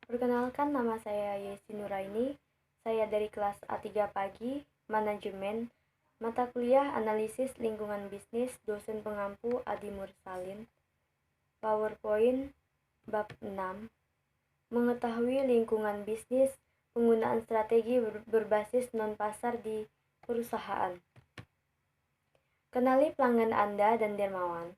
Perkenalkan, nama saya Yesi Nuraini. Saya dari kelas A3 Pagi, Manajemen, mata kuliah Analisis Lingkungan Bisnis, dosen pengampu Adi Mursalin. PowerPoint bab 6. Mengetahui lingkungan bisnis, penggunaan strategi berbasis non-pasar di perusahaan. Kenali pelanggan Anda dan dermawan.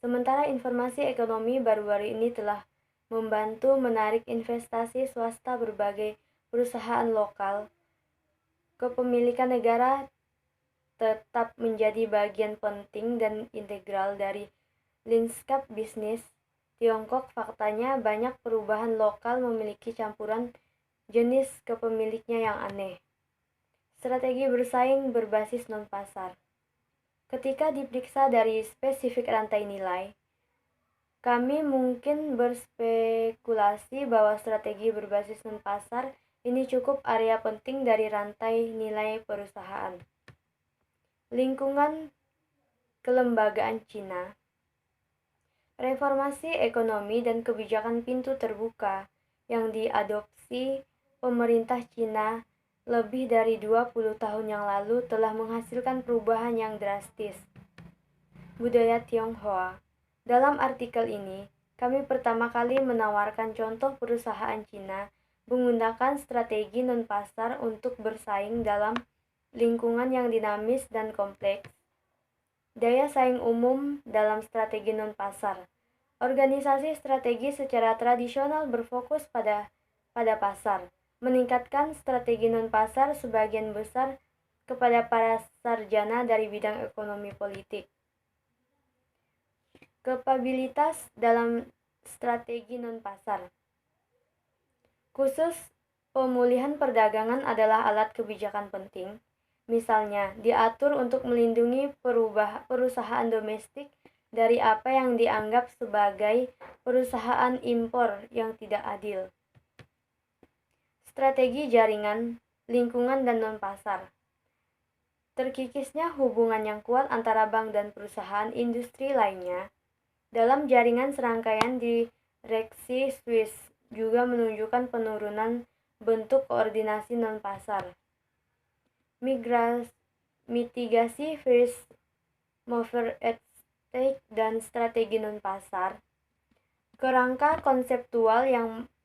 Sementara informasi ekonomi baru-baru ini telah membantu menarik investasi swasta, berbagai perusahaan lokal kepemilikan negara tetap menjadi bagian penting dan integral dari lanskap bisnis Tiongkok. Faktanya, banyak perubahan lokal memiliki campuran jenis kepemiliknya yang aneh. Strategi bersaing berbasis non-pasar. Ketika diperiksa dari spesifik rantai nilai, kami mungkin berspekulasi bahwa strategi berbasis non-pasar ini cukup area penting dari rantai nilai perusahaan. Lingkungan kelembagaan Cina. Reformasi ekonomi dan kebijakan pintu terbuka yang diadopsi pemerintah Cina lebih dari 20 tahun yang lalu telah menghasilkan perubahan yang drastis. Budaya Tionghoa. Dalam artikel ini, kami pertama kali menawarkan contoh perusahaan Cina menggunakan strategi non-pasar untuk bersaing dalam lingkungan yang dinamis dan kompleks. Daya saing umum dalam strategi non-pasar. Organisasi strategi secara tradisional berfokus pada pasar, meningkatkan strategi non-pasar sebagian besar kepada para sarjana dari bidang ekonomi politik. Kapabilitas dalam strategi non-pasar. Khusus pemulihan perdagangan adalah alat kebijakan penting. Misalnya, diatur untuk melindungi perusahaan domestik dari apa yang dianggap sebagai perusahaan impor yang tidak adil. Strategi jaringan, lingkungan, dan non-pasar. Terkikisnya hubungan yang kuat antara bank dan perusahaan industri lainnya dalam jaringan serangkaian direksi Swiss juga menunjukkan penurunan bentuk koordinasi non-pasar. Mitigasi first mover advantage dan strategi non-pasar. Kerangka konseptual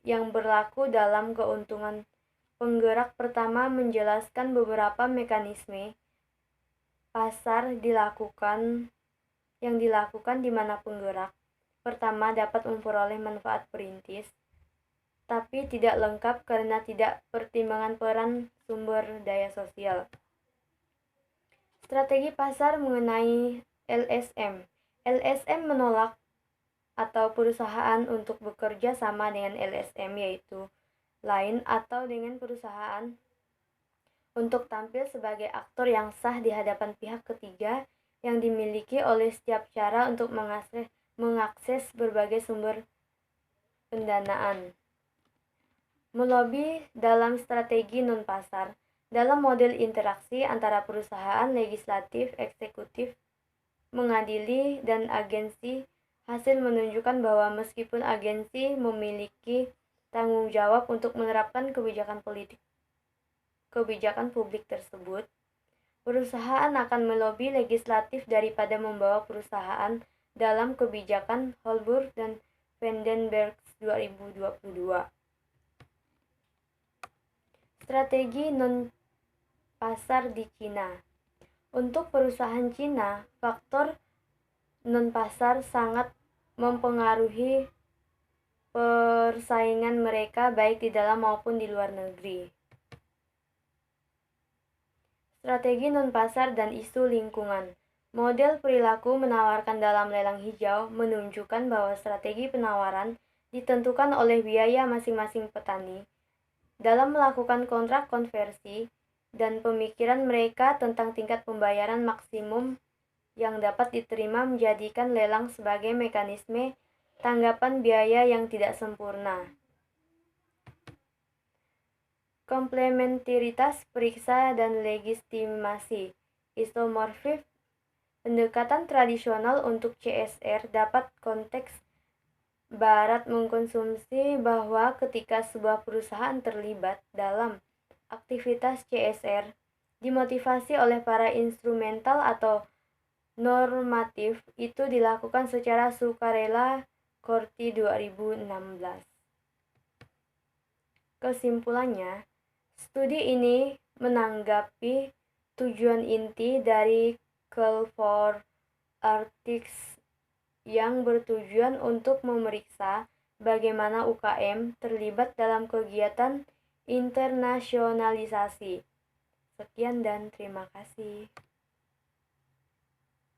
yang berlaku dalam keuntungan penggerak pertama menjelaskan beberapa mekanisme pasar yang dilakukan di mana penggerak pertama dapat memperoleh manfaat perintis, tapi tidak lengkap karena tidak pertimbangan peran sumber daya sosial. Strategi pasar mengenai LSM. LSM menolak atau perusahaan untuk bekerja sama dengan LSM, yaitu lain atau dengan perusahaan untuk tampil sebagai aktor yang sah di hadapan pihak ketiga yang dimiliki oleh setiap cara untuk mengakses berbagai sumber pendanaan. Melobi dalam strategi non-pasar. Dalam model interaksi antara perusahaan, legislatif, eksekutif, mengadili, dan agensi, hasil menunjukkan bahwa meskipun agensi memiliki tanggung jawab untuk menerapkan kebijakan publik tersebut, perusahaan akan melobi legislatif daripada membawa perusahaan dalam kebijakan Holbrooke dan Vandenberg 2022. Strategi non-pasar di Cina. Untuk perusahaan Cina, faktor non-pasar sangat mempengaruhi persaingan mereka baik di dalam maupun di luar negeri. Strategi non-pasar dan isu lingkungan. Model perilaku menawarkan dalam lelang hijau menunjukkan bahwa strategi penawaran ditentukan oleh biaya masing-masing petani dalam melakukan kontrak konversi dan pemikiran mereka tentang tingkat pembayaran maksimum yang dapat diterima menjadikan lelang sebagai mekanisme tanggapan biaya yang tidak sempurna. Komplementaritas periksa dan legitimasi. Isomorfisme. Pendekatan tradisional untuk CSR dapat konteks Barat mengkonsumsi bahwa ketika sebuah perusahaan terlibat dalam aktivitas CSR dimotivasi oleh para instrumental atau normatif, itu dilakukan secara sukarela. Korti 2016. Kesimpulannya, studi ini menanggapi tujuan inti dari Call for Arctics yang bertujuan untuk memeriksa bagaimana UKM terlibat dalam kegiatan internasionalisasi. Sekian dan terima kasih.